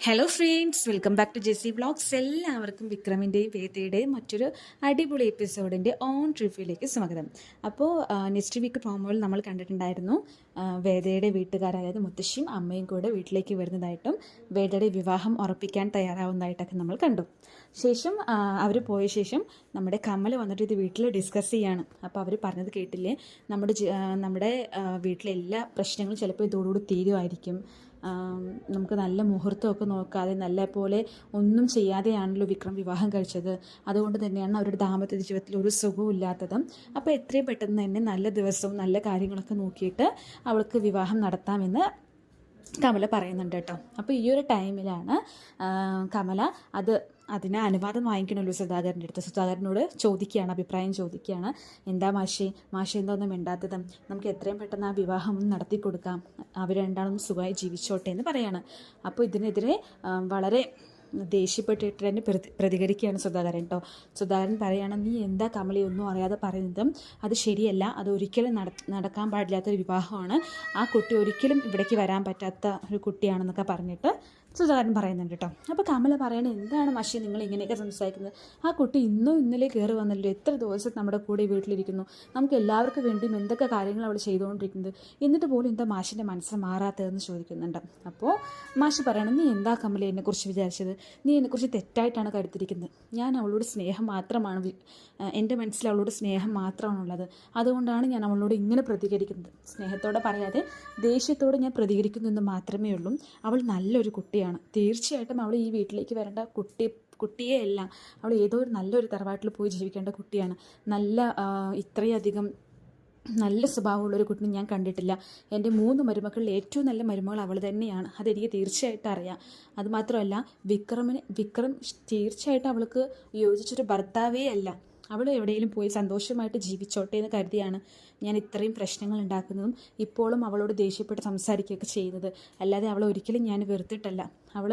Hello friends, welcome back to Jessy vlogs. എല്ലാവർക്കും വിക്രമിൻ്റെയും വേദയുടെയും മറ്റൊരു അടിപൊളി എപ്പിസോഡിൻ്റെ ഓൺ റിവ്യൂയിലേക്ക് സ്വാഗതം. അപ്പോൾ നെക്സ്റ്റ് വീക്ക് പ്രോമോയിൽ നമ്മൾ കണ്ടിട്ടുണ്ടായിരുന്നു വേദയുടെ വീട്ടുകാർ, അതായത് മുത്തശ്ശിയും അമ്മയും കൂടെ വീട്ടിലേക്ക് വരുന്നതായിട്ടും വേദയുടെ വിവാഹം ഉറപ്പിക്കാൻ തയ്യാറാവുന്നതായിട്ടൊക്കെ നമ്മൾ കണ്ടു. ശേഷം അവർ പോയ ശേഷം നമ്മുടെ കമൽ വന്നിട്ട് ഇത് വീട്ടിൽ ഡിസ്കസ് ചെയ്യാണ്. അപ്പോൾ അവർ പറഞ്ഞത് കേട്ടില്ലേ, നമ്മുടെ വീട്ടിലെ എല്ലാ പ്രശ്നങ്ങളും ചിലപ്പോൾ ഇതോടുകൂടി തീരുമായിരിക്കും. നമുക്ക് നല്ല മുഹൂർത്തമൊക്കെ നോക്കാതെ നല്ല പോലെ ഒന്നും ചെയ്യാതെയാണല്ലോ വിക്രം വിവാഹം കഴിച്ചത്. അതുകൊണ്ട് തന്നെയാണ് അവരുടെ ദാമ്പത്യ ജീവിതത്തിൽ ഒരു സുഖവും ഇല്ലാത്തതും. അപ്പോൾ എത്രയും പെട്ടെന്ന് തന്നെ നല്ല ദിവസവും നല്ല കാര്യങ്ങളൊക്കെ നോക്കിയിട്ട് അവൾക്ക് വിവാഹം നടത്താമെന്ന് കമല പറയുന്നുണ്ട് കേട്ടോ. അപ്പോൾ ഈ ഒരു ടൈമിലാണ് കമല അതിന് അനുവാദം വാങ്ങിക്കണമല്ലോ സുധാകരൻ്റെ അടുത്ത്. സുധാകരനോട് ചോദിക്കുകയാണ്, അഭിപ്രായം ചോദിക്കുകയാണ്. എന്താ മാഷി എന്താ ഒന്നും മിണ്ടാത്തതും, നമുക്ക് എത്രയും പെട്ടെന്ന് ആ വിവാഹം ഒന്ന് നടത്തി കൊടുക്കാം, അവർ രണ്ടാളും സുഖമായി ജീവിച്ചോട്ടെ എന്ന് പറയാണ്. അപ്പോൾ ഇതിനെതിരെ വളരെ ദേഷ്യപ്പെട്ടിട്ട് തന്നെ പ്രതികരിക്കുകയാണ് സുധാകരൻ കേട്ടോ. സുധാകരൻ പറയുകയാണ്, നീ എന്താ കമലി ഒന്നും അറിയാതെ പറയുന്നതും അത് ശരിയല്ല, അത് ഒരിക്കലും നടക്കാൻ പാടില്ലാത്തൊരു വിവാഹമാണ്, ആ കുട്ടി ഒരിക്കലും ഇവിടേക്ക് വരാൻ പറ്റാത്ത ഒരു കുട്ടിയാണെന്നൊക്കെ പറഞ്ഞിട്ട് സുധാകരൻ പറയുന്നുണ്ട് കേട്ടോ. അപ്പോൾ കമല പറയണത്, എന്താണ് മാഷി നിങ്ങൾ ഇങ്ങനെയൊക്കെ സംസാരിക്കുന്നത്, ആ കുട്ടി ഇന്നലെ കയറി വന്നല്ലോ, എത്ര ദിവസം നമ്മുടെ കൂടെ വീട്ടിലിരിക്കുന്നു, നമുക്ക് എല്ലാവർക്കും വേണ്ടിയും എന്തൊക്കെ കാര്യങ്ങൾ അവൾ ചെയ്തുകൊണ്ടിരിക്കുന്നത്, എന്നിട്ട് പോലും എന്താ മാഷിൻ്റെ മനസ്സ് മാറാത്തതെന്ന് ചോദിക്കുന്നുണ്ട്. അപ്പോൾ മാഷി പറയണം, നീ എന്താ കമല എന്നെക്കുറിച്ച് വിചാരിച്ചത്, നീ എന്നെക്കുറിച്ച് തെറ്റായിട്ടാണ് കരുതിയിരിക്കുന്നത്, ഞാൻ അവളോട് സ്നേഹം മാത്രമാണ്, എൻ്റെ മനസ്സിൽ അവളോട് സ്നേഹം മാത്രമാണുള്ളത്, അതുകൊണ്ടാണ് ഞാൻ അവളോട് ഇങ്ങനെ പ്രതികരിക്കുന്നത്. സ്നേഹത്തോടെ പറയാതെ ദേഷ്യത്തോടെ ഞാൻ പ്രതികരിക്കുന്നു എന്ന് മാത്രമേ ഉള്ളൂ. അവൾ നല്ലൊരു കുട്ടിയാണ്, തീർച്ചയായിട്ടും അവൾ ഈ വീട്ടിലേക്ക് വരേണ്ട കുട്ടിയേ അല്ല, അവൾ ഏതോ ഒരു നല്ലൊരു തറവാട്ടിൽ പോയി ജീവിക്കേണ്ട കുട്ടിയാണ്. ഇത്രയധികം നല്ല സ്വഭാവമുള്ളൊരു കുട്ടിനെ ഞാൻ കണ്ടിട്ടില്ല. എൻ്റെ 3 മരുമക്കളിൽ ഏറ്റവും നല്ല മരുമകൾ അവൾ തന്നെയാണ്, അതെനിക്ക് തീർച്ചയായിട്ടും അറിയാം. അതുമാത്രമല്ല വിക്രം തീർച്ചയായിട്ടും അവൾക്ക് യോജിച്ചൊരു ഭർത്താവേ അല്ല. അവൾ എവിടെയെങ്കിലും പോയി സന്തോഷമായിട്ട് ജീവിച്ചോട്ടെ എന്ന് കരുതിയാണ് ഞാൻ ഇത്രയും പ്രശ്നങ്ങൾ ഉണ്ടാക്കുന്നതും ഇപ്പോഴും അവളോട് ദേഷ്യപ്പെട്ട് സംസാരിക്കുകയൊക്കെ ചെയ്യുന്നത്. അല്ലാതെ അവളെ ഒരിക്കലും ഞാൻ വെറുത്തിട്ടല്ല. അവൾ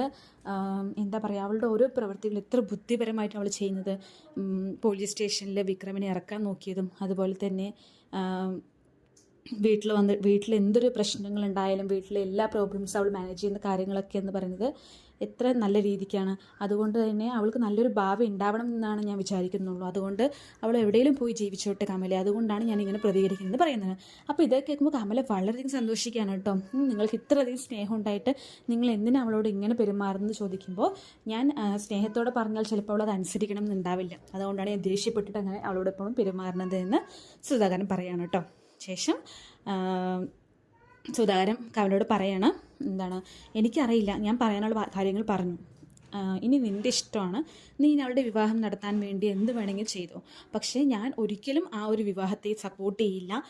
എന്താ പറയുക, അവളുടെ ഓരോ പ്രവൃത്തികൾ എത്ര ബുദ്ധിപരമായിട്ട് അവൾ ചെയ്യുന്നത്. പോലീസ് സ്റ്റേഷനിൽ വിക്രമിനെ ഇറക്കാൻ നോക്കിയതും, അതുപോലെ തന്നെ വീട്ടിൽ എന്തൊരു പ്രശ്നങ്ങളുണ്ടായാലും വീട്ടിലെ എല്ലാ പ്രോബ്ലംസും അവൾ മാനേജ് ചെയ്യുന്ന കാര്യങ്ങളൊക്കെ എന്ന് പറയുന്നത് എത്ര നല്ല രീതിക്കാണ്. അതുകൊണ്ട് തന്നെ അവൾക്ക് നല്ലൊരു ഭാവി ഉണ്ടാവണം എന്നാണ് ഞാൻ വിചാരിക്കുന്നുള്ളൂ. അതുകൊണ്ട് അവൾ എവിടെയെങ്കിലും പോയി ജീവിച്ചോട്ടെ കമല, അതുകൊണ്ടാണ് ഞാൻ ഇങ്ങനെ പ്രതികരിക്കുന്നത് പറയുന്നത്. അപ്പോൾ ഇതൊക്കെ കേൾക്കുമ്പോൾ കമല വളരെയധികം സന്തോഷിക്കുകയാണ് കേട്ടോ. നിങ്ങൾക്ക് ഇത്രയധികം സ്നേഹം ഉണ്ടായിട്ട് നിങ്ങൾ എന്തിനാണ് അവളോട് ഇങ്ങനെ പെരുമാറുന്നത് ചോദിക്കുമ്പോൾ, ഞാൻ സ്നേഹത്തോടെ പറഞ്ഞാൽ ചിലപ്പോൾ അവൾ അത് അനുസരിക്കണം എന്നുണ്ടാവില്ല, അതുകൊണ്ടാണ് ഞാൻ ദേഷ്യപ്പെട്ടിട്ട് അങ്ങനെ അവളോട് എപ്പോഴും പെരുമാറുന്നത് എന്ന് സുധാകരൻ പറയുകയാണ് കേട്ടോ. ശേഷം സുധാകരൻ കമലയോട് പറയാണ്, എന്താണ്, എനിക്കറിയില്ല, ഞാൻ പറയാനുള്ള കാര്യങ്ങൾ പറഞ്ഞു, ഇനി നിൻ്റെ ഇഷ്ടമാണ്, നീ അവളുടെ വിവാഹം നടത്താൻ വേണ്ടി എന്ത് വേണമെങ്കിൽ ചെയ്തോ, പക്ഷേ ഞാൻ ഒരിക്കലും ആ ഒരു വിവാഹത്തെ സപ്പോർട്ട് ചെയ്യില്ല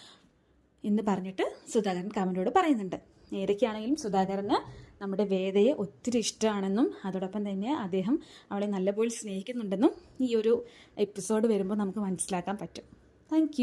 എന്ന് പറഞ്ഞിട്ട് സുധാകരൻ കമലയോട് പറയുന്നുണ്ട്. ഏതൊക്കെയാണെങ്കിലും സുധാകരന് നമ്മുടെ വേദയെ ഒത്തിരി ഇഷ്ടമാണെന്നും അതോടൊപ്പം തന്നെ അദ്ദേഹം അവളെ നല്ലപോലെ സ്നേഹിക്കുന്നുണ്ടെന്നും ഈ ഒരു എപ്പിസോഡ് വരുമ്പോൾ നമുക്ക് മനസ്സിലാക്കാൻ പറ്റും. താങ്ക്